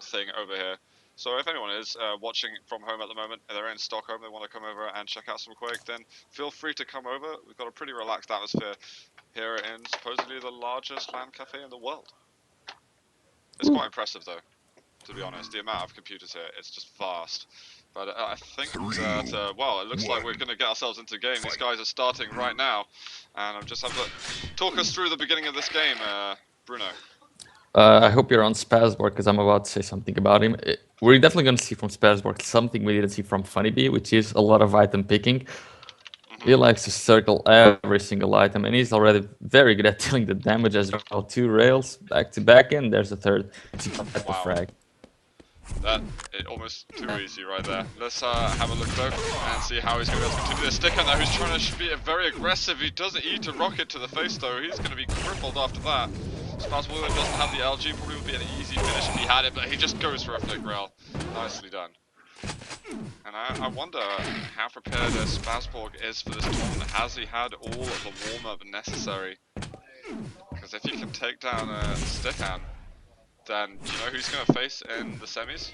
whole thing over here. So if anyone is watching from home at the moment, they're in Stockholm, they want to come over and check out some Quake, then feel free to come over. We've got a pretty relaxed atmosphere here in supposedly the largest LAN cafe in the world. It's quite impressive though, to be honest. The amount of computers here, it's just vast. But I think that, well, it looks like we're going to get ourselves into a game. These guys are starting right now. And I'm just have to talk us through the beginning of this game, Bruno. I hope you're on Spazb0rg because I'm about to say something about him. We're definitely going to see from Spazb0rg something we didn't see from FunnyBee, which is a lot of item picking. He likes to circle every single item, and he's already very good at dealing the damage as well. 2 rails, back to back, and there's a third. Wow. Frag. That is almost too easy right there. Let's have a look though and see how he's going to be able to continue this. Stickan though, who's trying to be very aggressive. He doesn't eat a rocket to the face though. He's going to be crippled after that. Spazb0rg doesn't have the LG, probably would be an easy finish if he had it, but he just goes for a flick rail. Nicely done. And I wonder how prepared Spazb0rg is for this tournament. Has he had all of the warm-up necessary? Because if he can take down Stickan, then do you know who's going to face in the semis?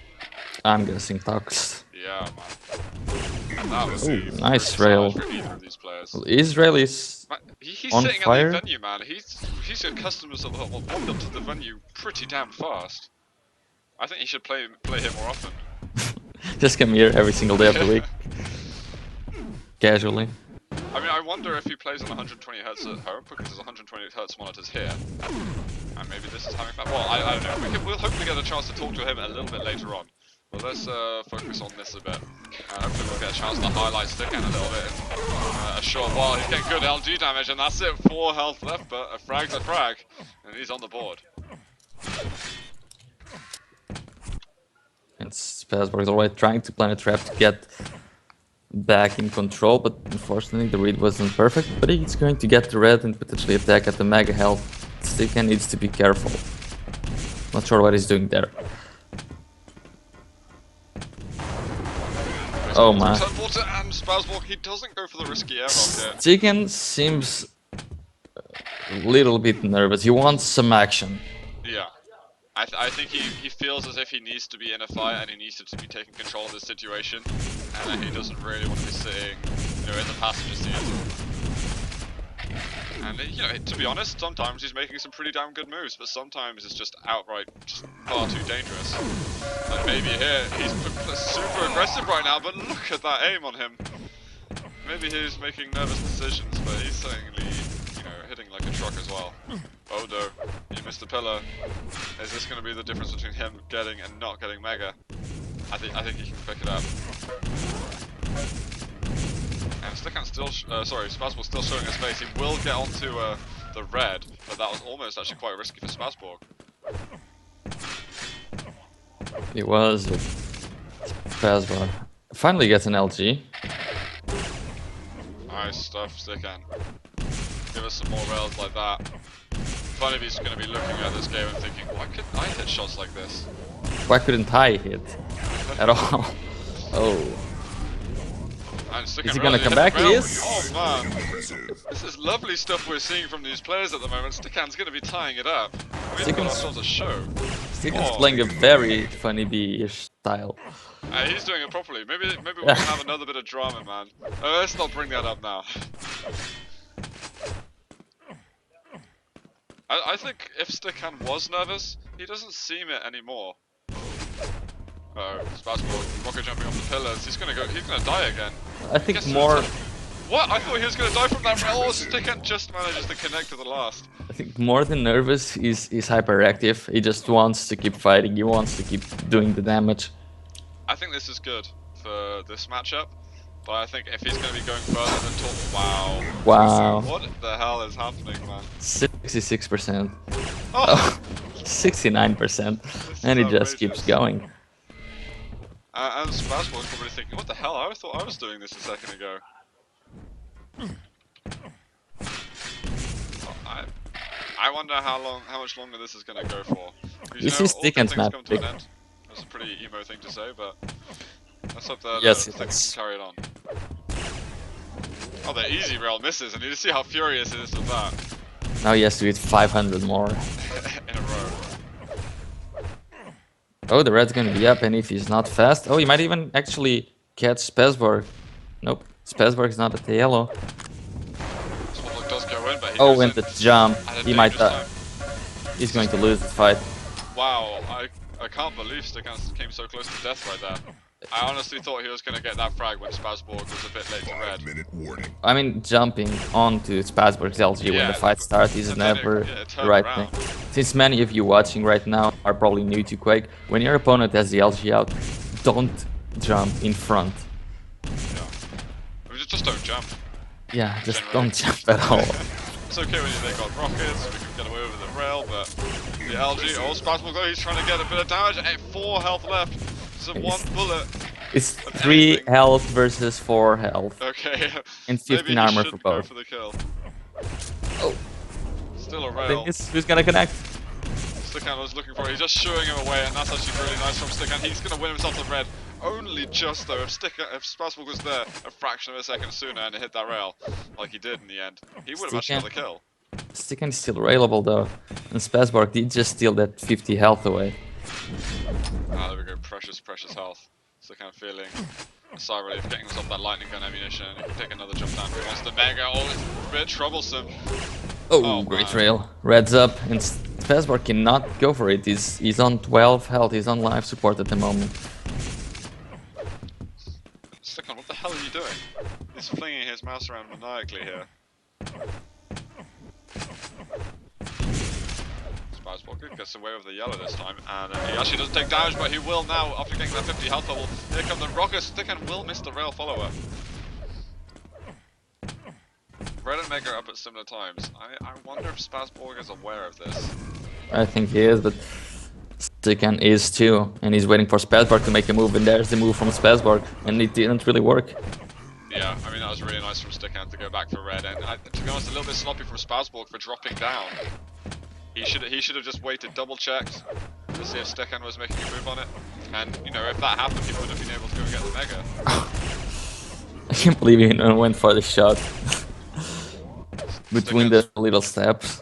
I'm guessing Tux. Yeah, man. And that was nice rail. For either of these players. Well, Israel is he's on sitting fire. At the venue, man. He's got customers that will walk up to the venue pretty damn fast. I think he should play here more often. Just come here every single day of the week. Casually. I mean, I wonder if he plays on 120 Hz at home, because there's 120 Hz monitors here. And maybe this is having fun. Well, I don't know. We'll hopefully get a chance to talk to him a little bit later on. But let's focus on this a bit. And hopefully we'll get a chance to highlight Stickan a little bit in a short while. He's getting good LG damage, and that's it. 4 health left, but a frag's a frag. And he's on the board. And Spazb0rg is already trying to plan a trap to get back in control, but unfortunately the read wasn't perfect. But he's going to get the red and potentially attack at the mega health. Stickan needs to be careful. Not sure what he's doing there. Oh man. And Spazb0rg, he doesn't go for the risky air rocket. Stickan seems a little bit nervous. He wants some action. Yeah. I think he feels as if he needs to be in a fight and he needs to be taking control of the situation, and he doesn't really want to be sitting, you know, in the passenger seat. And you know, to be honest, sometimes he's making some pretty damn good moves, but sometimes it's just outright just far too dangerous. Like maybe here he's super aggressive right now, but look at that aim on him. Maybe he's making nervous decisions, but he's certainly, you know, hitting like a truck as well. Oh no, you missed the pillar. Is this going to be the difference between him getting and not getting mega? I think he can pick it up. And Stickan's still, Spazb0rg still showing his face. He will get onto the red, but that was almost actually quite risky for Spazb0rg. It was. Spazb0rg finally gets an LG. Nice stuff, Stickan. Give us some more rails like that. FunnyBee's going to be looking at this game and thinking, why couldn't I hit shots like this? Why couldn't I hit at all? Oh. Is he gonna come back? He is. Oh man, this is lovely stuff we're seeing from these players at the moment. Stickan's gonna be tying it up. We've got ourselves a show. Stickan's playing a very FunnyBee-ish style. He's doing it properly. Maybe we can have another bit of drama, man. Let's not bring that up now. I think if Stickan was nervous, he doesn't seem it anymore. Spazb0rg, rocket jumping off the pillars. He's gonna die again. I think more. What? I thought he was gonna die from that rail. Stickan just manages to connect to the last. I think more than nervous, he's hyperactive. He just wants to keep fighting. He wants to keep doing the damage. I think this is good for this matchup, but I think if he's gonna be going further than top, wow. Wow. What the hell is happening, man? 66%. Oh, 69%, and he just keeps going. And Spazb0rg is probably thinking, what the hell? I thought I was doing this a second ago. I wonder how much longer this is going to go for. This is Stickan's map. That's a pretty emo thing to say, but let's hope that Stickan can carry it on. Oh, the easy rail misses, and you see how furious he is with that. Now he has to hit 500 more. In a row. Oh, the red's gonna be up, and if he's not fast, oh, he might even actually catch Spazb0rg. Nope, Spazb0rg is not at the yellow. Spazb0rg does go in, but he Oh, goes and in the jump, at a he might dangerous time. he's going to lose the fight. Wow, I can't believe Stickan came so close to death right there. I honestly thought he was going to get that frag when Spazb0rg was a bit late to red. I mean, jumping onto Spazb0rg's LG when the fight starts is never the right thing. Since many of you watching right now are probably new to Quake, when your opponent has the LG out, don't jump in front. Yeah. I mean, just don't jump. Yeah, just Generally. don't jump at all. It's okay when they got rockets, we can get away with the rail, but the LG, oh, Spazb0rg, he's trying to get a bit of damage, 4 health left, so 1 bullet. It's 3 health versus 4 health. Okay, and 15 armor for both. Go for the kill. Oh. Still a rail. Who's gonna connect? Stickan was looking for it, he's just shooing him away, and that's actually really nice from Stickan. He's gonna win himself the red. Only just though, if Spazb0rg was there a fraction of a second sooner and hit that rail, like he did in the end, he would have actually got the kill. Stickan is still railable though, and Spazb0rg did just steal that 50 health away. Ah, there we go, precious health. Stickan feeling a sigh of relief, getting himself that lightning gun ammunition. He can take another jump down if he wants the mega. Oh, it's a bit troublesome. Oh, great rail. Red's up, and Spazb0rg cannot go for it. He's on 12 health, he's on life support at the moment. Stickan, what the hell are you doing? He's flinging his mouse around maniacally here. Spazb0rg gets away with the yellow this time, and he actually doesn't take damage, but he will now after getting that 50 health level. Here come the rockets. Stickan will miss the rail follower. Red and Mega up at similar times. I wonder if Spazb0rg is aware of this. I think he is, but Stickan is too, and he's waiting for Spazb0rg to make a move, and there's the move from Spazb0rg, and it didn't really work. Yeah, I mean that was really nice from Stickan to go back for red, and to be honest, a little bit sloppy from Spazb0rg for dropping down. He should have just waited, double checked to see if Stickan was making a move on it, and you know if that happened, he would have been able to go and get the mega. I can't believe he went for the shot between the little steps.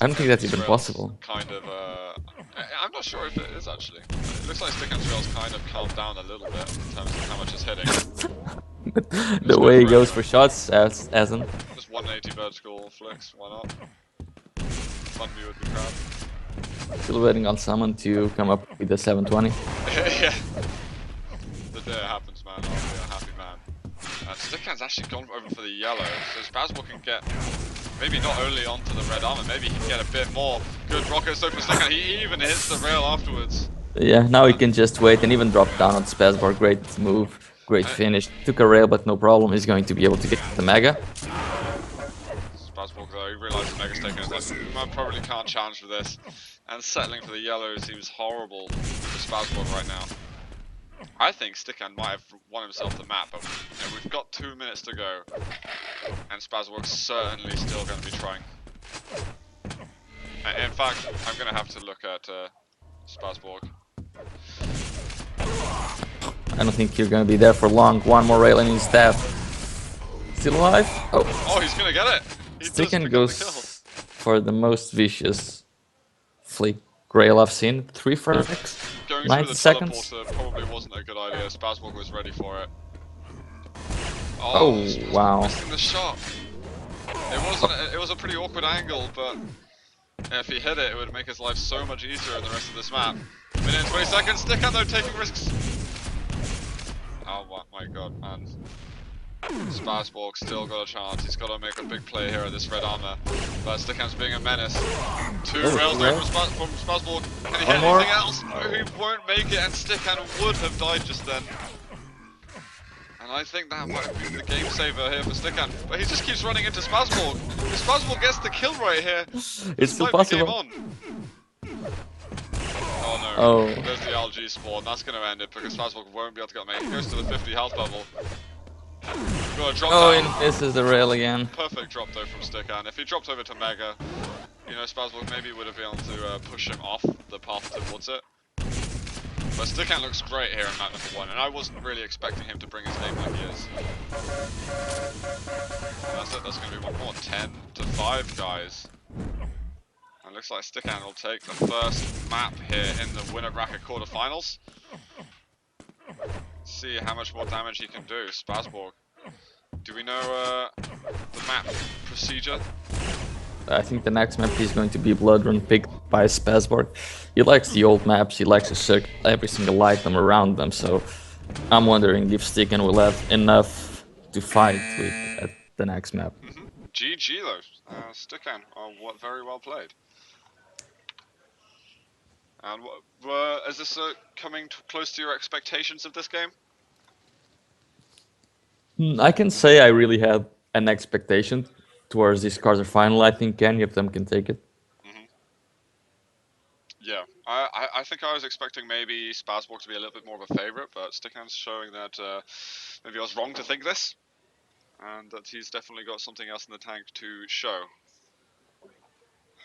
I don't think that's even possible. Kind of, I'm not sure if it is actually. It looks like Stickan's rail's kind of calmed down a little bit in terms of how much it's hitting. The way he goes for shots hasn't. Just 180 vertical flicks, why not? Fun view would be proud. Still waiting on someone to come up with the 720. Yeah. The day it happens, man, I'll be a happy man. And Stickan's actually gone over for the yellow, so Spazb0rg can get maybe not only onto the red armor, maybe he can get a bit more good rockets. So for Stickan, he even hits the rail afterwards. Yeah, now he can just wait and even drop down on Spazb0rg. Great move, great finish. Took a rail, but no problem. He's going to be able to get the mega. Spazb0rg though, he realizes Mega's taken his life. I probably can't challenge for this. And settling for the yellow seems horrible for Spazb0rg right now. I think Stickan might have won himself the map, but you know, we've got 2 minutes to go, and Spazb0rg's certainly still going to be trying. In fact, I'm going to have to look at Spazb0rg. I don't think you're going to be there for long. One more rail and he's dead. Still alive? Oh, he's going to get it! Stickan goes for the most vicious flick rail I've seen. 3 frags. Going 90 through the seconds. teleporter probably wasn't a good idea. Spazb0rg was ready for it. Oh, wow. Missing the shot. It was a pretty awkward angle, but if he hit it, it would make his life so much easier in the rest of this map. Minute and 20 seconds. Stickan though taking risks. Oh my god, man. Spazb0rg still got a chance. He's got to make a big play here at this red armor. But Stickan's being a menace. 2 rails there from Spazb0rg. Can he hit anything else? Oh, he won't make it, and Stickan would have died just then. And I think that might be the game saver here for Stickan. But he just keeps running into Spazb0rg. If Spazb0rg gets the kill right here, it's still possible. Oh no, oh. There's the LG spawn. That's going to end it because Spazb0rg won't be able to get it. He goes to the 50 health level. Got a drop down. And this is the rail again. Perfect drop though from Stickan. If he dropped over to Mega, you know, Spazb0rg maybe would have been able to push him off the path towards it. But Stickan looks great here in map number 1, and I wasn't really expecting him to bring his name like he is. And that's it, that's going to be one more. 10 to 5, guys. And It looks like Stickan will take the first map here in the winner bracket quarterfinals. See how much more damage he can do. Spazb0rg. Do we know the map procedure? I think the next map is going to be Blood Run, picked by Spazb0rg. He likes the old maps, he likes to circle every single item around them, so I'm wondering if Stickan will have enough to fight with at the next map. GG though, Stickan, very well played. And is this coming close to your expectations of this game? I can say I really had an expectation towards this quarterfinal. I think any of them can take it. Yeah, I think I was expecting maybe Spazb0rg to be a little bit more of a favorite, but Stickan's showing that maybe I was wrong to think this, and that he's definitely got something else in the tank to show.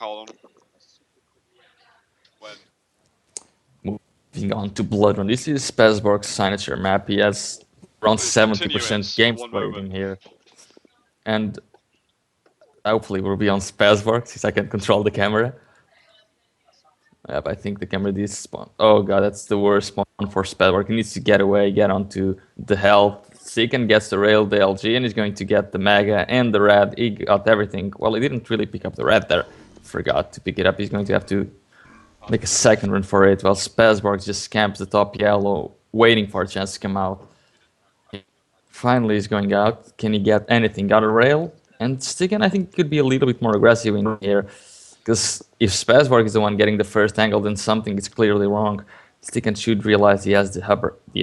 How long? When? Moving on to Blood Run. This is Spazb0rg's signature map. He has around 70% game rating here. And hopefully we'll be on Spazb0rg since I can control the camera. Yep, I think the camera did spawn. Oh god, that's the worst spawn for Spazb0rg. He needs to get away, get onto the health. Stickan gets the rail, the LG, and he's going to get the Mega and the Red. He got everything. Well, he didn't really pick up the Red there. Forgot to pick it up. He's going to have to make a second run for it, while Spazb0rg just camps the top yellow, waiting for a chance to come out. Finally, he's going out. Can he get anything out of rail? And Stickan, I think, could be a little bit more aggressive in here. Because if Spazb0rg is the one getting the first angle, then something is clearly wrong. Stickan should realize he has the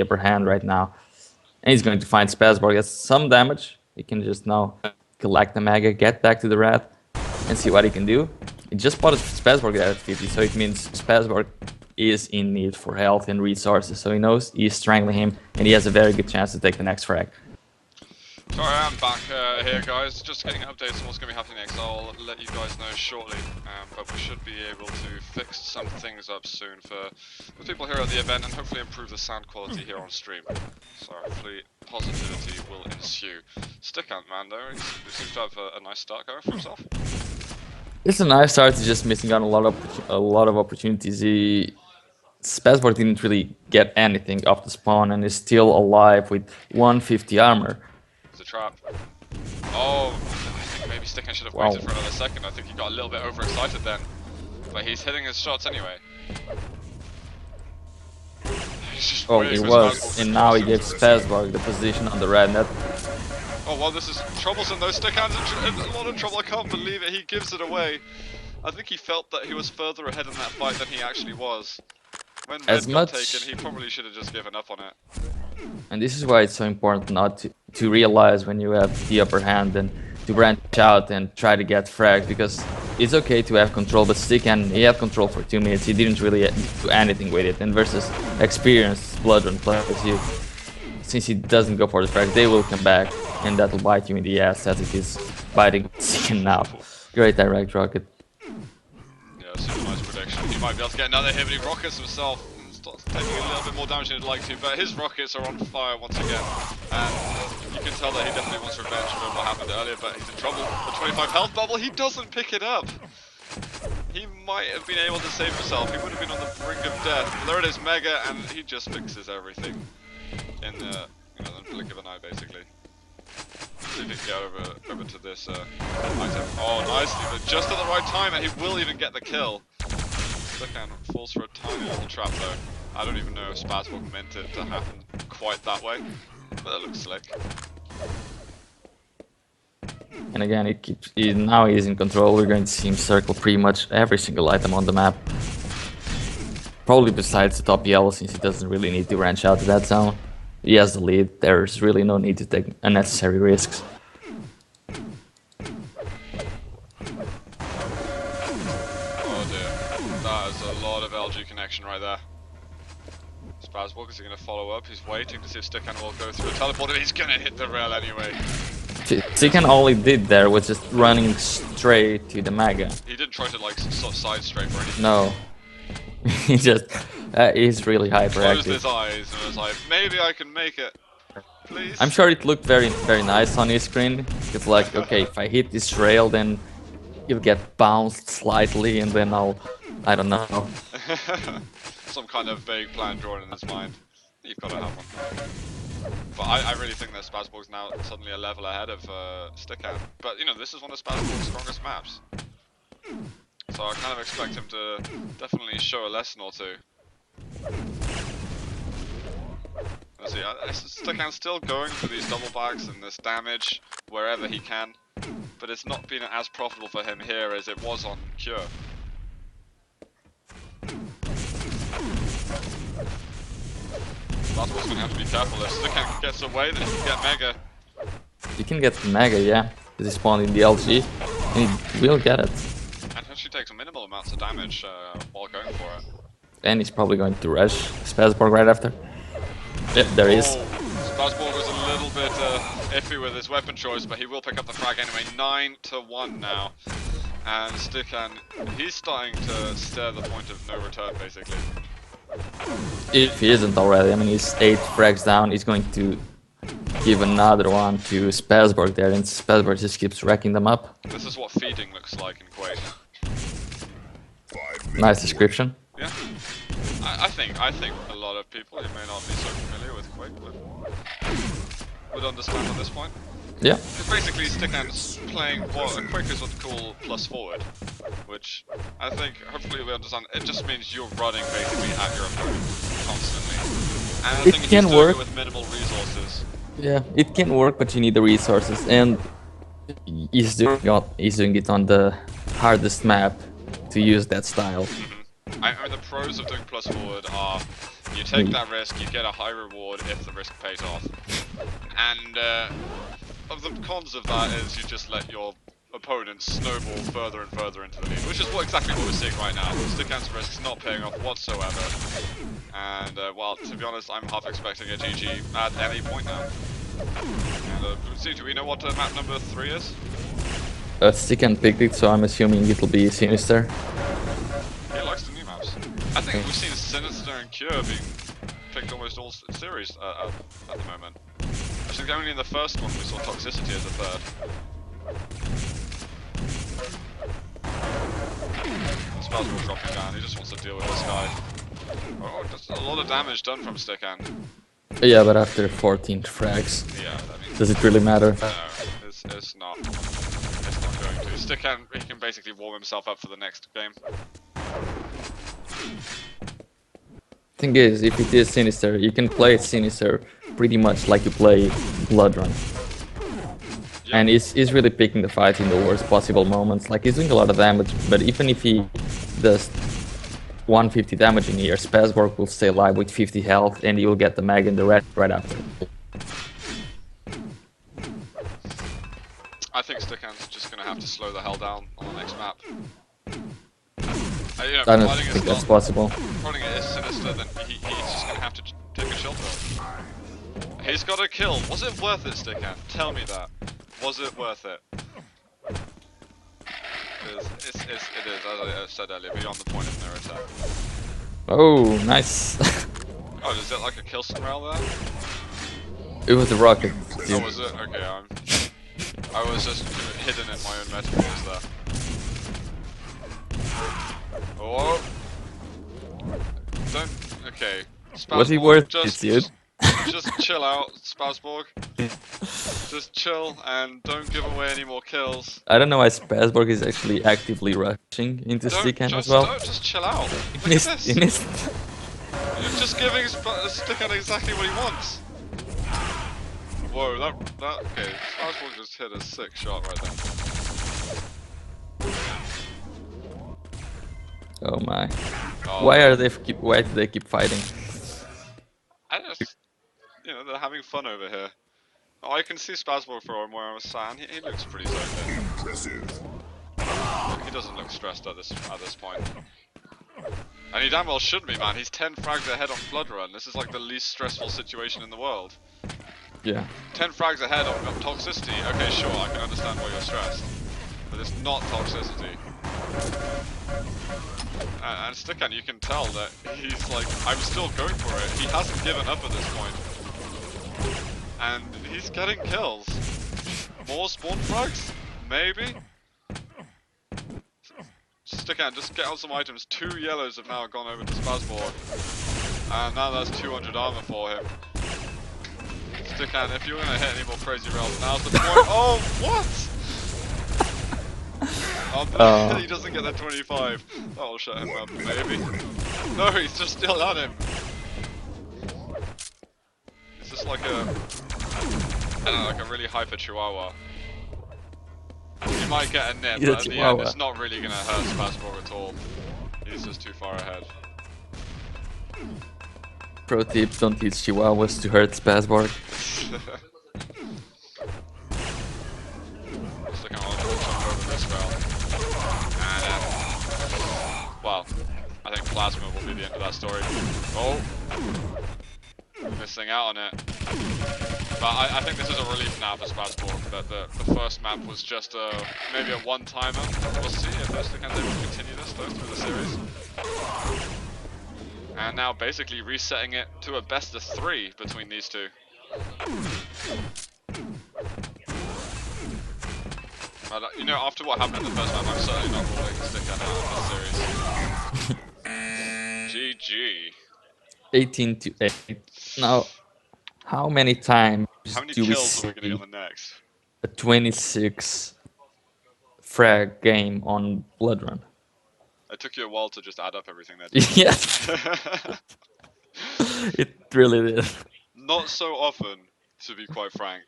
upper hand right now. And he's going to find Spazb0rg has some damage. He can just now collect the Mega, get back to the Red, and see what he can do. He just spotted Spazb0rg at 50, so it means Spazb0rg is in need for health and resources. So he knows he's strangling him, and he has a very good chance to take the next frag. Sorry, I'm back here, guys. Just getting updates on what's going to be happening next. I'll let you guys know shortly, but we should be able to fix some things up soon for the people here at the event and hopefully improve the sound quality here on stream. So hopefully positivity will ensue. Stickan, man, though, he seems to have a nice start going for himself. It's a nice start. He's just missing out on a lot of opportunities. Spazb0rg didn't really get anything off the spawn and is still alive with 150 armor. It's a trap. Oh, I think maybe Stickan should have waited for another second. I think he got a little bit overexcited then. But he's hitting his shots anyway. Oh, he was, and now he gave Spazb0rg the position on the red net. Oh, well, this is troublesome though. Stickan's in a lot of trouble. I can't believe it. He gives it away. I think he felt that he was further ahead in that fight than he actually was. When red got taken, he probably should have just given up on it. And this is why it's so important not to realize when you have the upper hand and to branch out and try to get frags, because it's okay to have control, but Stickan, he had control for 2 minutes, he didn't really do anything with it, and versus experienced Blood Run players, since he doesn't go for the frags, they will come back, and that will bite you in the ass as it is biting Stickan now. Great direct rocket. Yeah, super nice prediction. He might be able to get another hit, but he rockets himself. Taking a little bit more damage than he'd like to, but his rockets are on fire once again, and you can tell that he definitely wants revenge for what happened earlier, but he's in trouble. The 25 health bubble, he doesn't pick it up. He might have been able to save himself, he would have been on the brink of death. But there it is, Mega, and he just fixes everything in the blink of an eye, basically. See if he can get over to this item. Oh, nicely, but just at the right time, and he will even get the kill. Stickan falls for a tiny little trap though. I don't even know if Spazb0rg meant it to happen quite that way, but it looks slick. And again, now he's in control. We're going to see him circle pretty much every single item on the map. Probably besides the top yellow, since he doesn't really need to branch out to that zone. He has the lead, there's really no need to take unnecessary risks. LG connection right there. Spazb0rg, is he going to follow up? He's waiting to see if Stickan will go through a teleport, and he's going to hit the rail anyway. Stickan all he did there was just running straight to the Mega. He didn't try to like sort of side strafe or anything. No. He just, he's really hyperactive. Closed his eyes and was like, maybe I can make it. Please. I'm sure it looked very nice on his screen. It's like, okay, if I hit this rail, then he'll get bounced slightly, and then I don't know. Some kind of vague plan drawn in his mind. You've got to have one. But I really think that Spazb0rg's now suddenly a level ahead of Stickan. But, you know, this is one of Spazb0rg's strongest maps. So I kind of expect him to definitely show a lesson or two. Let's see, Stickan's still going for these double bags and this damage wherever he can. But it's not been as profitable for him here as it was on Cure. Spazb0rg's going to have to be careful. If Stickan gets away, then he can get Mega. You can get Mega, yeah. Because he spawned in the LG, and he will get it. And actually takes minimal amounts of damage while going for it. And he's probably going to rush Spazb0rg right after. Yep, there he is. Spazb0rg was a little bit iffy with his weapon choice, but he will pick up the frag anyway. 9-1 now. And Stickan, he's starting to stare the point of no return, basically. If he isn't already, I mean, he's 8 frags down. He's going to give another one to Spazb0rg there, and Spazb0rg just keeps racking them up. This is what feeding looks like in Quake. Nice description. Yeah. I think a lot of people who may not be so familiar with Quake would understand at this point. Yeah. Basically, Stickan's playing what Quake is what they call plus forward, which I think hopefully we understand. It just means you're running basically at your opponent constantly, and I think he's doing it with minimal resources. Yeah, it can work, but you need the resources, and he's doing it on the hardest map to use that style. I mean, the pros of doing plus forward are you take that risk, you get a high reward if the risk pays off. And of the cons of that is you just let your opponents snowball further and further into the lead, which is exactly what we're seeing right now. Stickan's risk's not paying off whatsoever. And, well, to be honest, I'm half expecting a GG at any point now. And, see, do we know what map number 3 is? Stickan picked it, so I'm assuming it'll be Sinister. He likes the new maps. I think we've seen Sinister and Cure being picked almost all series at the moment. I think only in the first one we saw Toxicity as a third. Spazb0rg dropping down, he just wants to deal with this guy. Oh, that's a lot of damage done from Stickan. Yeah, but after 14 frags, yeah, that means does it really matter? No, it's not. It's not going to. Stickan, he can basically warm himself up for the next game. Thing is, if it is Sinister, you can play Sinister pretty much like you play Blood Run. Yep. And he's really picking the fight in the worst possible moments. Like, he's doing a lot of damage, but even if he does 150 damage in here, Spazb0rg will stay alive with 50 health, and you'll get the mag and the red right after. I think Stickan's just going to have to slow the hell down on the next map. You know, I don't think that's possible. Providing it is Sinister, then he's just going to have to take a shelter. He's got a kill. Was it worth it, Stickan? Tell me that. Was it worth it? It is, as I said earlier, beyond the point of no return. Oh, nice. Oh, is it like a kill rail there? It was a rocket. Oh, was it? Okay, I was just hidden in my own metaphors there. Oh! Don't... Okay. Was he worth it, dude? Just chill out, Spazb0rg. Just chill and don't give away any more kills. I don't know why Spazb0rg is actually actively rushing into Stickan as well. Just chill out. Look at this. You're just giving Stickan exactly what he wants. Whoa, that okay. Spazb0rg just hit a sick shot right there. Oh my. Oh. Why do they keep fighting? I just, you know, they're having fun over here. Oh, I can see Spazb0rg from where I was saying. He looks pretty zoned in. He doesn't look stressed at this point. And he damn well shouldn't be, man. He's 10 frags ahead on Blood Run. This is like the least stressful situation in the world. Yeah. 10 frags ahead on Toxicity. Okay, sure, I can understand why you're stressed. But it's not Toxicity. And Stickan, you can tell that he's like, I'm still going for it. He hasn't given up at this point. And he's getting kills. More spawn frags? Maybe? Stickan, just get on some items. 2 yellows have now gone over to Spazb0rg. And now that's 200 armor for him. Stickan, if you're gonna hit any more crazy rails, now's the point. Oh, what? Oh, he doesn't get that 25. That'll shut him up, maybe. No, he's just still on him. It's just like a, I don't know, like a really hyper chihuahua. You might get a nip, but at the end it's not really gonna hurt Spazb0rg at all. He's just too far ahead. Pro tip, don't teach chihuahuas to hurt Spazb0rg. Stickan on to jump over this rail. And well, I think Plasma will be the end of that story. Oh! Missing out on it. But I think this is a relief now for Spazb0rg that the first map was just maybe a one-timer. We'll see if Stickan is able to continue this though through the series. And now basically resetting it to a best of 3 between these two. But, you know, after what happened in the first map, I'm certainly not ruling Stickan out of this series. GG. 18-8. Now, how many times do we kills see are we gonna get on the next? a 26 frag game on Blood Run? It took you a while to just add up everything there. Yes, it really did. Not so often, to be quite frank.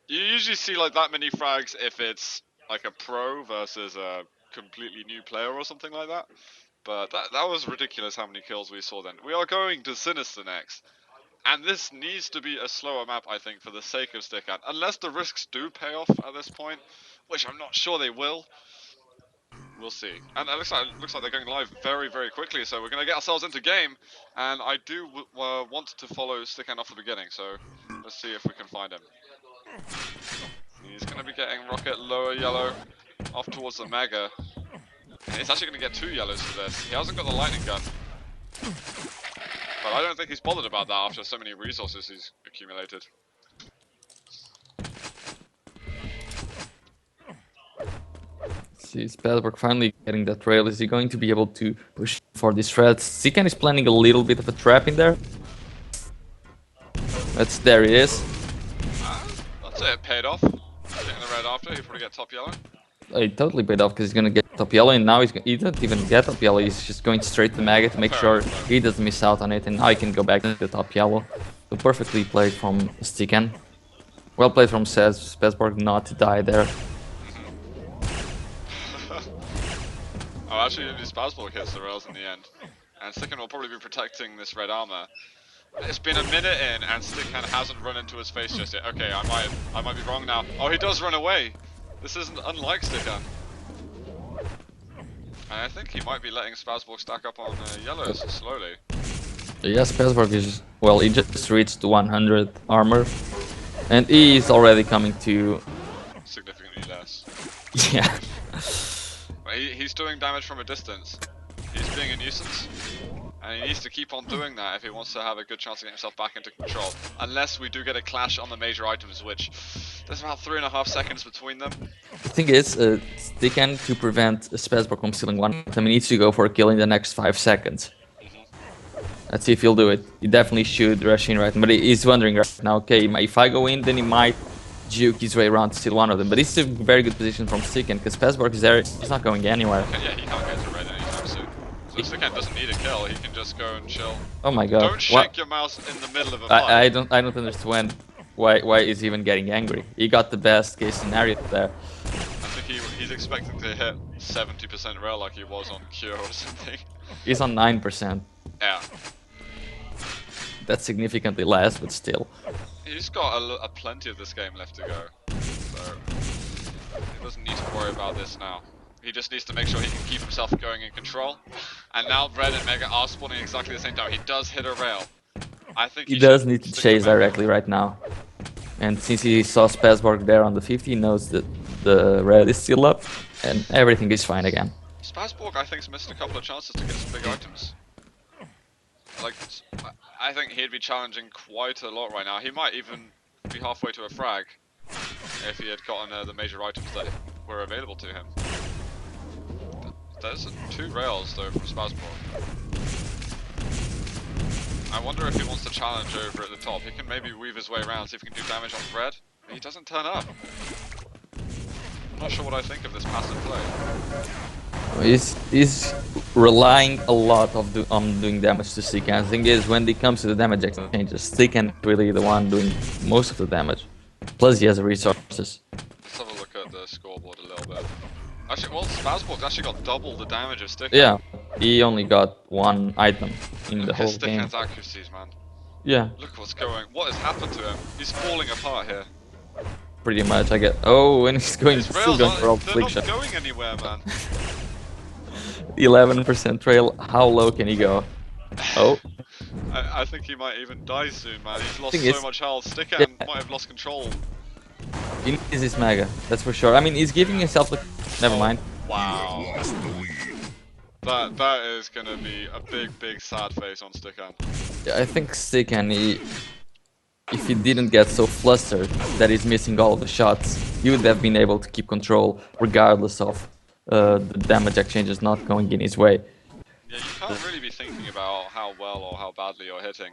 You usually see like that many frags if it's like a pro versus a completely new player or something like that. But that was ridiculous how many kills we saw then. We are going to Sinister next. And this needs to be a slower map, I think, for the sake of Stickan. Unless the risks do pay off at this point, which I'm not sure they will. We'll see. And it looks like they're going live very, very quickly, so we're going to get ourselves into game. And I do want to follow Stickan off the beginning, so let's see if we can find him. He's going to be getting rocket lower yellow off towards the Mega. And he's actually going to get 2 yellows for this. He hasn't got the lightning gun. But I don't think he's bothered about that after so many resources he's accumulated. See, Spazb0rg finally getting that rail. Is he going to be able to push for these threads? Stickan is planning a little bit of a trap in there. There he is. That's it, paid off. Getting the red after, he'll probably get top yellow. He totally paid off because he's gonna get top yellow, and now he doesn't even get top yellow. He's just going straight to Mega to make sure he doesn't miss out on it, and now he can go back to the top yellow. So perfectly played from Stickan. Well played from Spazb0rg not to die there. Oh, actually, Spazb0rg hits the rails in the end. And Stickan will probably be protecting this red armor. It's been a minute in, and Stickan hasn't run into his face just yet. Okay, I might be wrong now. Oh, he does run away! This isn't unlike Stickan. And I think he might be letting Spazb0rg stack up on yellows slowly. Yes, Spazb0rg is... well, he just reached 100 armor. And he is already coming to... significantly less. Yeah. He's doing damage from a distance. He's being a nuisance. And he needs to keep on doing that if he wants to have a good chance to get himself back into control. Unless we do get a clash on the major items, which there's about 3.5 seconds between them. The thing is, Stickan, to prevent Spazb0rg from stealing one item, he needs to go for a kill in the next 5 seconds. Let's see if he'll do it. He definitely should rush in right now, but he's wondering right now, okay, if I go in, then he might juke his way around to steal one of them. But this is a very good position from Stickan, because Spazb0rg is there, he's not going anywhere. Okay, yeah, he can't get to red anytime soon. So Stickan doesn't need a kill, he can just go and chill. Oh my god. Don't shake your mouse in the middle of a fight. I don't understand why he's even getting angry. He got the best case scenario there. I think he's expecting to hit 70% rail like he was on Cure or something. He's on 9%. Yeah. That's significantly less, but still. He's got a plenty of this game left to go. So he doesn't need to worry about this now. He just needs to make sure he can keep himself going in control. And now Red and Mega are spawning exactly the same time. He does hit a rail. I think he does need to chase directly right now. And since he saw Spazb0rg there on the 50, he knows that the red is still up and everything is fine again. Spazb0rg, I think, has missed a couple of chances to get some big items. Like, I think he'd be challenging quite a lot right now. He might even be halfway to a frag if he had gotten the major items that were available to him. There's 2 rails though from Spazb0rg. I wonder if he wants to challenge over at the top. He can maybe weave his way around, see if he can do damage on red. He doesn't turn up. I'm not sure what I think of this passive play. He's relying a lot on doing damage to Stickan. The thing is, when it comes to the damage exchanges, Stickan is really the one doing most of the damage. Plus, he has the resources. Let's have a look at the scoreboard a little bit. Actually, well, Spazb0rg's actually got double the damage of Stickan. Yeah, he only got 1 item in the whole game. Stickan's accuracies, man. Yeah. Look what's going. What has happened to him? He's falling apart here. Pretty much, I get. Oh, and he's going still going for all they're flick not shot. going anywhere, man. 11% trail. How low can he go? Oh. I think he might even die soon, man. He's lost Thing so is- much health. Stickan Yeah. might have lost control. He needs his mega, that's for sure. I mean, he's giving himself the... Never mind. Wow. That is gonna be a big sad face on Stickan. Yeah, I think Stickan, if he didn't get so flustered that he's missing all of the shots, he would have been able to keep control regardless of the damage exchanges not going in his way. Yeah, you can't really be thinking about how well or how badly you're hitting.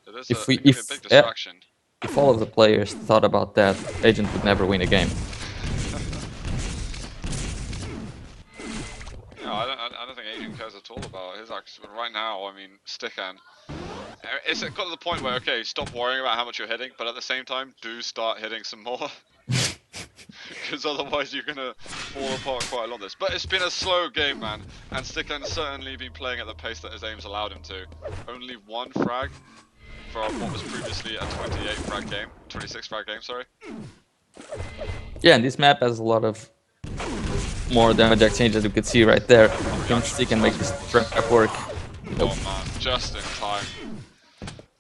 It is If a big distraction. If all of the players thought about that, Agent would never win a game. Yeah, I don't think Agent cares at all about his actions, but right now, I mean, Stickan. It's got to the point where, okay, stop worrying about how much you're hitting, but at the same time, do start hitting some more. Because otherwise you're going to fall apart quite a lot of this. But it's been a slow game, man, and Stickan's certainly been playing at the pace that his aims allowed him to. Only 1 frag from what was previously a 28 frag game, 26 frag game, sorry. Yeah, and this map has a lot of more damage exchanges you could see right there. Stickan make this trap work. Oh man, just in time.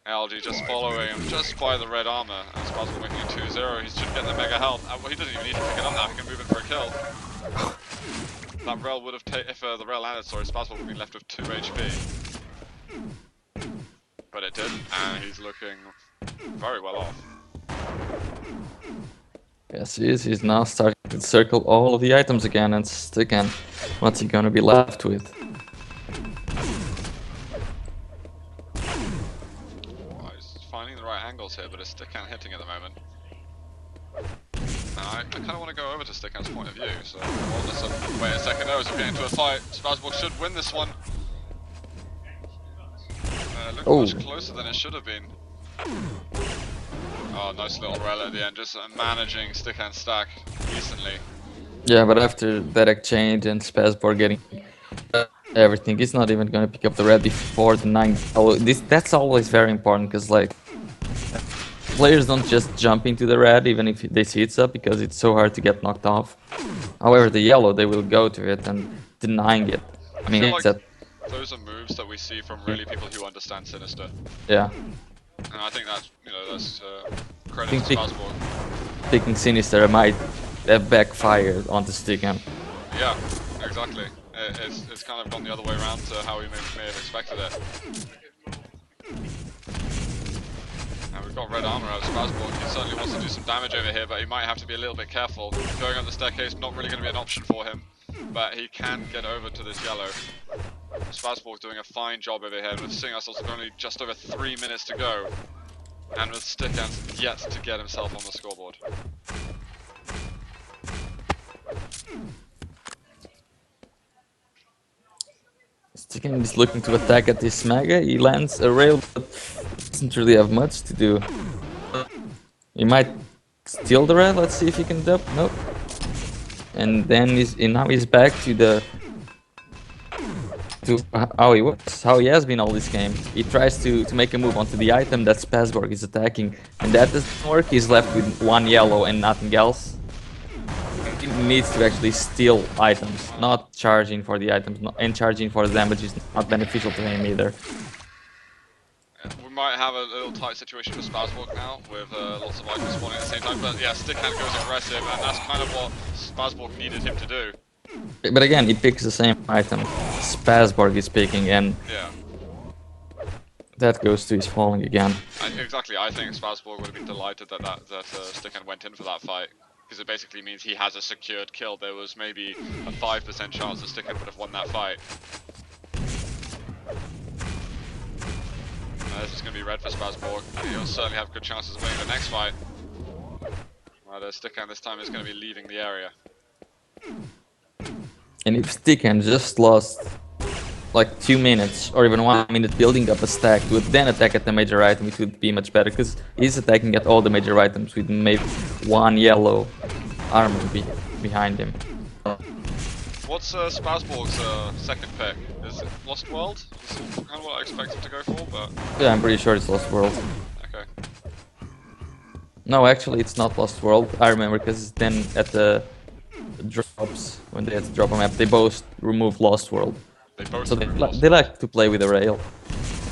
LG just following him just by the red armor, and Spazb0rg making it 2-0. He should get the mega health. Well, he doesn't even need to pick it up now, he can move in for a kill. That rail would have taken, if the rail landed, sorry, Spazb0rg would have been left with 2 HP. But it didn't, and he's looking very well off. Yes, he is. He's now starting to circle all of the items again, and Stickan, what's he gonna be left with? Oh, he's finding the right angles here, but it's Stickan hitting at the moment. And I kind of want to go over to Stickan's point of view, so well, let's wait a second. No, as we get into a fight, Spazb0rg should win this one. Looking much closer than it should have been. Oh, nice little rail at the end, just managing Stickan's stack decently. Yeah, but after that exchange and Spazb0rg getting everything, he's not even gonna pick up the red before the 9. Oh, that's always very important, because like players don't just jump into the red even if they see it's up, because it's so hard to get knocked off. However, the yellow, they will go to it and denying it. I mean, feel it's like those are moves that we see from really people who understand Sinister. yeah. And I think that's, you know, that's credit to Spazb0rg. Picking Sinister might have backfired onto Stickan. Yeah, exactly. It's kind of gone the other way around to how we may have expected it. And we've got red armor out of Spazb0rg. He certainly wants to do some damage over here, but he might have to be a little bit careful. Going up the staircase, not really going to be an option for him. But he can get over to this yellow. Spazb0rg doing a fine job over here. We're seeing ourselves with only just over 3 minutes to go. And with Stickan yet to get himself on the scoreboard. Stickan is looking to attack at this mega. He lands a rail, but doesn't really have much to do. He might steal the red. Let's see if he can dub. Nope. And then now he's back to how he has been all this game. He tries to make a move onto the item that Spazb0rg is attacking, and that doesn't work. He's left with 1 yellow and nothing else. He needs to actually steal items, not charging for the items, and charging for the damage is not beneficial to him either. We might have a little tight situation for Spazb0rg now, with lots of items spawning at the same time, but yeah, Stickan goes aggressive, and that's kind of what Spazb0rg needed him to do. But again, he picks the same item Spazb0rg is picking, and Yeah. that goes to his falling again. Exactly, I think Spazb0rg would have been delighted that Stickan went in for that fight. because it basically means he has a secured kill. There was maybe a 5% chance that Stickan would have won that fight. This is going to be red for Spazb0rg. He'll certainly have good chances of winning the next fight. But Stickan this time is going to be leaving the area. And if Stickan just lost like 2 minutes or even 1 minute building up a stack to then attack at the major item, it would be much better, because he's attacking at all the major items with maybe 1 yellow armor behind him. What's Spazb0rg's second pick? Is it Lost World? Is it kind of what I expect him to go for, but... Yeah, I'm pretty sure it's Lost World. Okay. No, actually it's not Lost World, I remember, because then at the drops, when they had to drop a map, they both removed Lost World. So they like to play with the rail.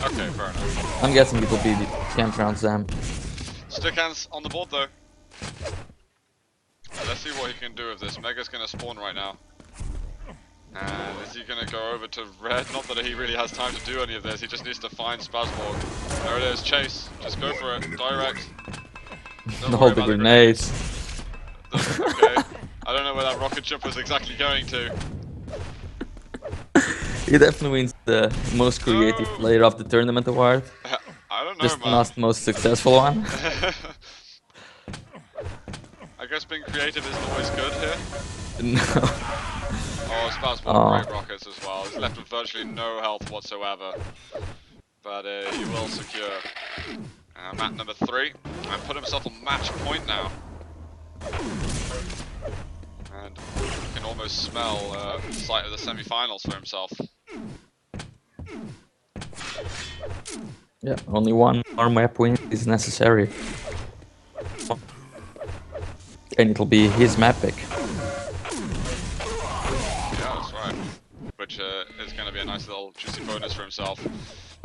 Okay, fair enough. I'm guessing it will be the campground Zam. Stickan's on the board though. Let's see what he can do with this. Mega's gonna spawn right now. And is he gonna go over to red? Not that he really has time to do any of this, he just needs to find Spazb0rg. There it is, chase. Just go for it, direct. All the grenades. Okay. I don't know where that rocket jump was exactly going to. He definitely wins the most creative player of the tournament award. I don't know, just man. not most successful one. I guess being creative isn't always good here. No. Oh, Spazb0rg great rockets as well. He's left with virtually no health whatsoever. But he will secure map number 3 and put himself on match point now. And you can almost smell the sight of the semi-finals for himself. Yeah, only one more map win is necessary. And it'll be his map pick. Yeah, that's right. Which is going to be a nice little juicy bonus for himself.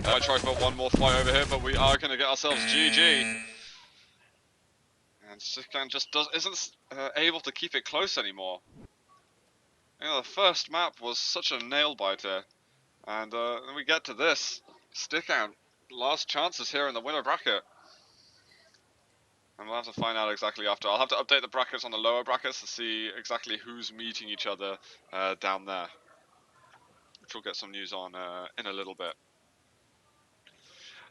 I try for one more fight over here, but we are going to get ourselves GG. And Stickan just isn't able to keep it close anymore. You know, the first map was such a nail biter, and then we get to this. Stickan, last chances here in the winner bracket. And we'll have to find out exactly after. I'll have to update the brackets on the lower brackets to see exactly who's meeting each other down there. Which we'll get some news on in a little bit.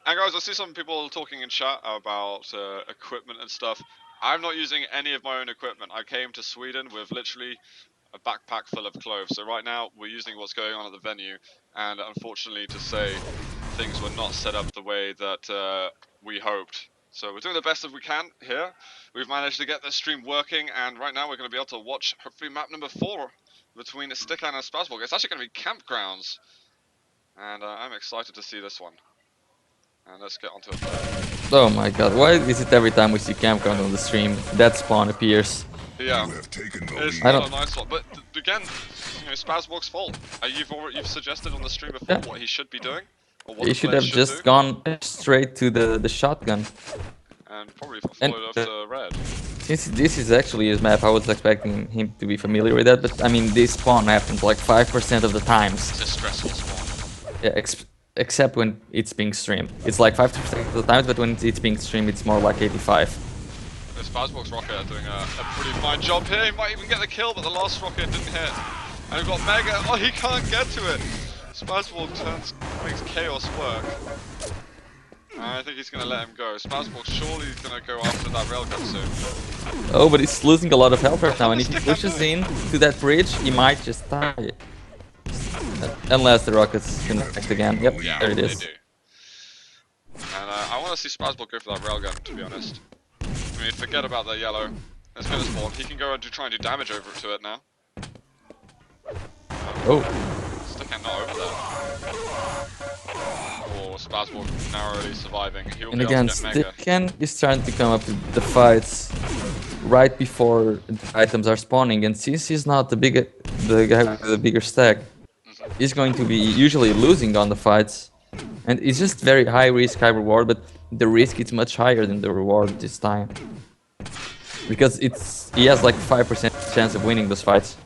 And guys, I see some people talking in chat about equipment and stuff. I'm not using any of my own equipment. I came to Sweden with literally a backpack full of clothes. So right now we're using what's going on at the venue, and unfortunately to say, things were not set up the way that we hoped. So we're doing the best that we can here. We've managed to get the stream working, and right now we're going to be able to watch hopefully map number 4 between Stickan and Spazb0rg. It's actually going to be campgrounds, and I'm excited to see this one. And let's get onto it. Oh my god, why is it every time we see campground on the stream, that spawn appears? Yeah, it's not a nice one, but again, you know, Spazb0rg's fault. You've suggested on the stream before what he should be doing, or what he should have just gone straight to the shotgun. And probably followed up to red. Since this is actually his map, I was expecting him to be familiar with that, but I mean, this spawn happens like 5% of the times. It's a stressful spawn. Yeah, except when it's being streamed. It's like 5% of the times, but when it's being streamed, it's more like 85. Spazb0rg's rocket are doing a pretty fine job here. He might even get the kill, but the last rocket didn't hit. And we've got Mega. Oh, he can't get to it. Spazb0rg makes chaos work. I think he's going to let him go. Spazb0rg surely is going to go after that railgun soon. Oh, but he's losing a lot of health right now, and if he pushes in to that bridge, he might just die. Unless the rockets connect again. Yep, yeah, there it is. They do. And I want to see Spazb0rg go for that railgun, to be honest. I mean, forget about the yellow. Let's go to spawn. He can go and try and do damage over to it now. Oh. Stickan not over there. Oh, Spazb0rg narrowly surviving. He'll And again, Stickan is trying to come up to the fights right before the items are spawning, and since he's not the guy with the bigger stack, he's going to be usually losing on the fights. And it's just very high risk, high reward, but the risk is much higher than the reward this time. Because he has like 5% chance of winning those fights.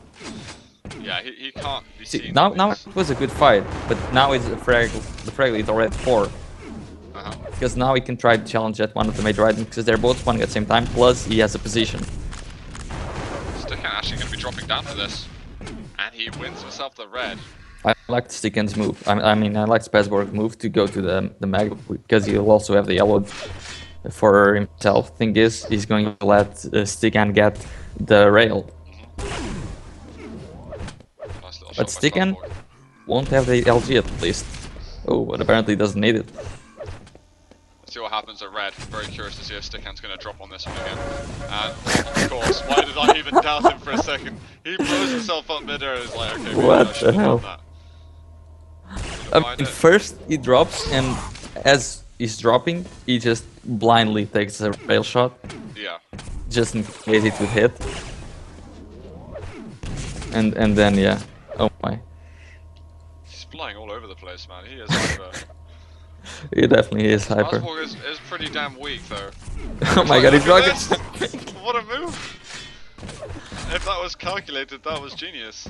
Yeah, he can't be See, seen. now it was a good fight, but now it's the frag is already 4. Because now he can try to challenge at one of the major items, because they're both spawning at the same time, plus he has a position. dropping down for this. And he wins himself the red. I like Stickan's move. I mean, I like Spazb0rg's move to go to the Mega because he'll also have the yellow for himself. Thing is, he's going to let Stickan get the rail. Nice little But shot by Stickan Spazb0rg. won't have the LG at least. Oh, but apparently doesn't need it. Let's see what happens at red. I'm very curious to see if Stickan's going to drop on this one again. And of course, why did I even doubt him for a second? He blows himself up mid-air and is like, okay, maybe What I should the have hell? done that. I mean, first he drops, and as he's dropping, he just blindly takes a rail shot, Yeah. just in case it would hit. And then yeah, oh my, He's flying all over the place, man. He is hyper. he definitely is hyper. Spazb0rg is pretty damn weak, though. Oh my god, he's Look at rocket. this! What a move! If that was calculated, that was genius.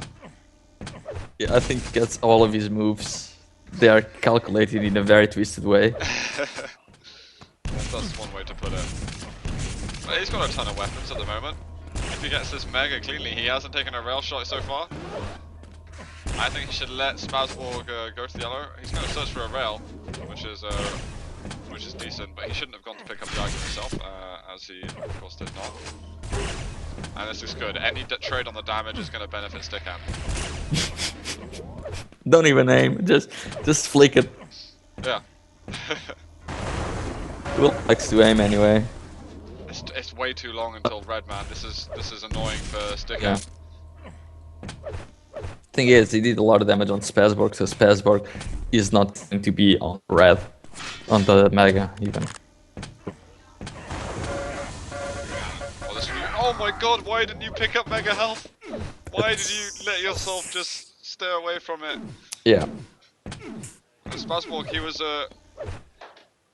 Yeah, I think that's all of his moves. They are calculated in a very twisted way. That's one way to put it. But he's got a ton of weapons at the moment. If he gets this mega cleanly, he hasn't taken a rail shot so far. I think he should let Spazb0rg go to the yellow. He's going to search for a rail, which is decent, but he shouldn't have gone to pick up the item himself, as he of course did not. And this is good. Any trade on the damage is going to benefit Stickan. Don't even aim, just flick it. Yeah. Will likes to aim anyway. It's way too long until red, man. This is annoying for Stickan. Yeah. Thing is, he did a lot of damage on Spazb0rg, so Spazb0rg is not going to be on red, on the Mega even. Oh my god, why didn't you pick up Mega Health? Why did you let yourself just stay away from it? Yeah. Spazb0rg,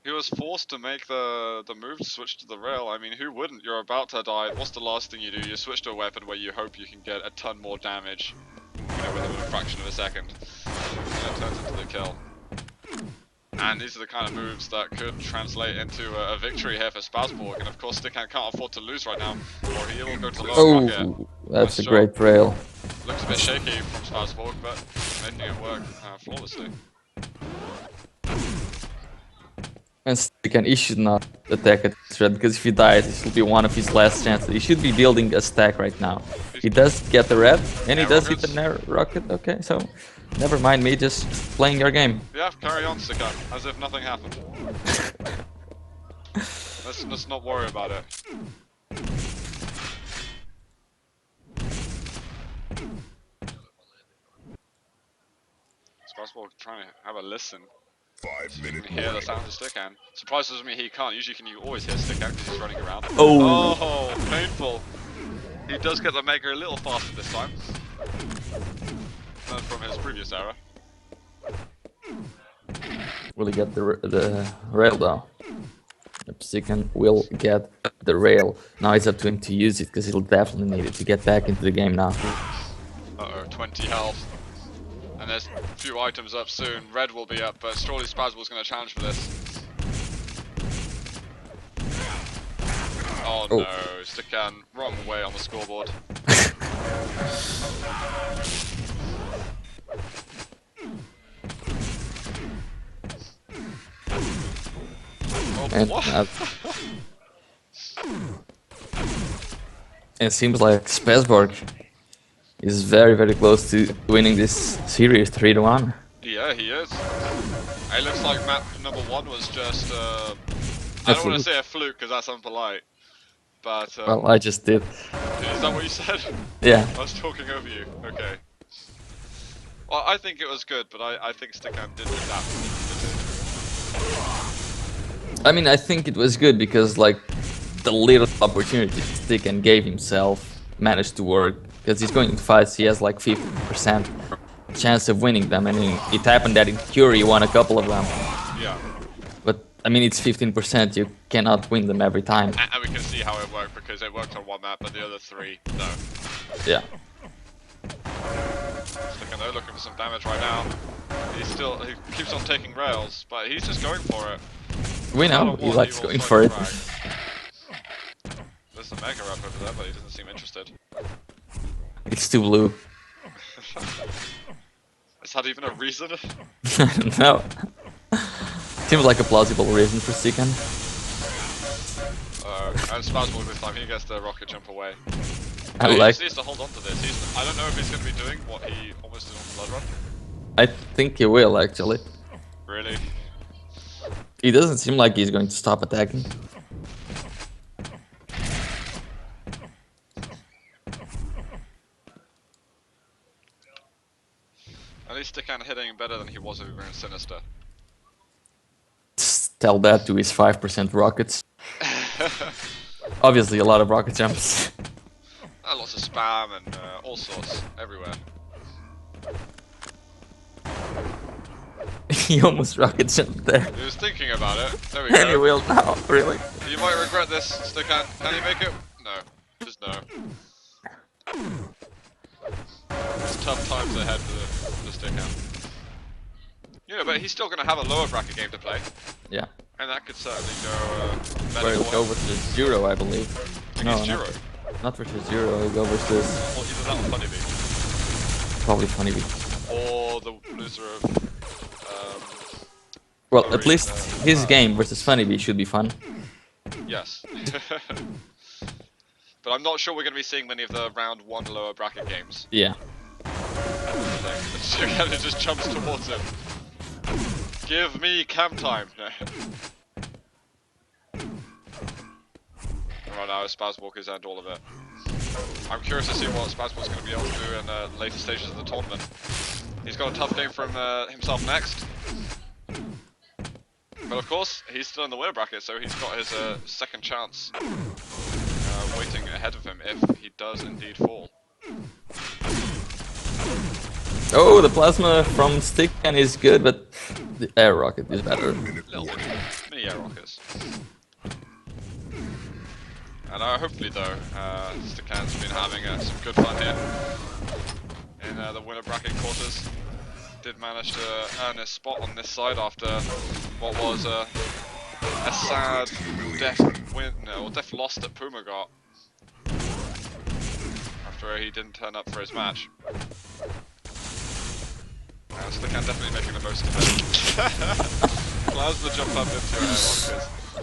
he was forced to make the move to switch to the rail. I mean, who wouldn't? You're about to die. What's the last thing you do? You switch to a weapon where you hope you can get a ton more damage, you know, within a fraction of a second. And it turns into the kill. And these are the kind of moves that could translate into a victory here for Spazb0rg. And of course, Stickan can't afford to lose right now, or he will go to low rocket. Oh, that's a Nice great rail. Looks a bit shaky from Spazb0rg, but making it work flawlessly. And Stickan, he should not attack at this red, because if he dies, this will be one of his last chances. He should be building a stack right now. He does get the red, and he does hit the rocket. Okay, so never mind me, just playing your game. Yeah, carry on, Stickan, as if nothing happened. Let's not worry about it. Spazb0rg trying to have a listen. 5-minute Hear the sound of Stickan. Surprises me he can't. Usually you always hear Stickan because he's running around. Oh. Oh, painful. He does get the Mega a little faster this time than from his previous era. Will he get the rail though? Stickan will get the rail. Now it's up to him to use it, because he'll definitely need it to get back into the game now. Uh-oh, 20 health. And there's a few items up soon. Red will be up, but surely Spazb0rg's going to challenge for this. Oh no, Stickan, wrong way on the scoreboard. Oh, And what? it seems like Spazb0rg is very, very close to winning this series 3-1. Yeah, he is. It looks like map number 1 was just, I don't want to say a fluke because that's impolite, but... Well, I just did. Is that what you said? Yeah. I was talking over you, okay. Well, I think it was good, but I think Stickan did adapt. I mean, I think it was good because, like, the little opportunity Stickan gave himself managed to work. Because he's going into fights, he has like 50% chance of winning them, and it happened that in Curie he won a couple of them. Yeah. But, I mean, it's 15%, you cannot win them every time. And we can see how it worked, because it worked on one map, but the other 3, no. Yeah. Stickan though, looking for some damage right now. He keeps on taking rails, but he's just going for it. We know, he likes going for it. There's a Mega up over there, but he doesn't seem interested. It's too blue. Is that even a reason? I don't know. Seems like a plausible reason for Stickan. And Spazb0rg this time, he gets the rocket jump away. I He like. just needs to hold on to this. I don't know if he's going to be doing what he almost did on Blood Run. I think he will actually. Really? He doesn't seem like he's going to stop attacking. At least Stickan hitting better than he was over in Sinister. Just tell that to his 5% rockets. Obviously, a lot of rocket jumps. Lots of spam and all sorts everywhere. He almost rocket jumped there. He was thinking about it. There we And he go. will now, really. You might regret this, Stickan. Can you make it? No. Just no. It's tough times ahead for the Stickan. You know, but he's still going to have a lower bracket game to play. Yeah. And that could certainly go better. Where he'll go versus Zero, I believe. No, Zero. not versus Zero. He'll go versus Well, either that or Funnybee. probably Funnybee. Or the loser of... Well, or at least his game versus Funnybee should be fun. Yes. But I'm not sure we're going to be seeing many of the round 1 lower bracket games. Yeah. It just jumps towards him. Give me cam time. Right now, Spazb0rg is end all of it. I'm curious to see what Spazb0rg is going to be able to do in the later stages of the tournament. He's got a tough game from himself next. But of course, he's still in the winner bracket, so he's got his second chance waiting ahead of him if he does indeed fall. Oh, the plasma from Stickan is good, but the air rocket is better. Little mini air rockets. And hopefully though, Stickan's been having some good fun here in the winner bracket quarters. Did manage to earn his spot on this side after what was a sad death loss that Puma got after he didn't turn up for his match. Stickan definitely making the most of it. Plasma jump up into air rockets.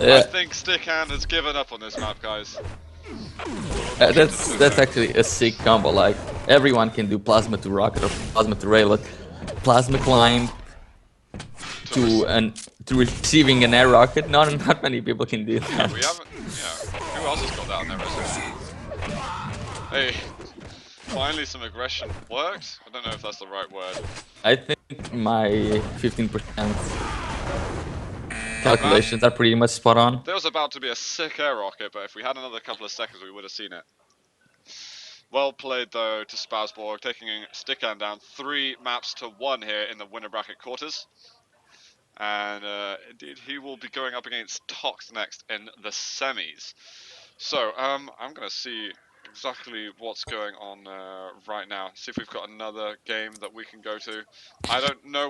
Yeah. I think Stickan has given up on this map, guys. That's actually a sick combo. Like everyone can do plasma to rocket or plasma to rail, but plasma climb to receiving an air rocket. Not many people can do that. Yeah, we haven't. Yeah, who else has got that on their resume? Hey, finally some aggression worked. I don't know if that's the right word. I think my 15% calculations are pretty much spot on. There was about to be a sick air rocket, but if we had another couple of seconds, we would have seen it. Well played though to Spazb0rg, taking Stickan down 3-1 here in the winner bracket quarters. And indeed, he will be going up against Tox next in the semis. So, I'm going to see exactly what's going on right now. See if we've got another game that we can go to. I don't know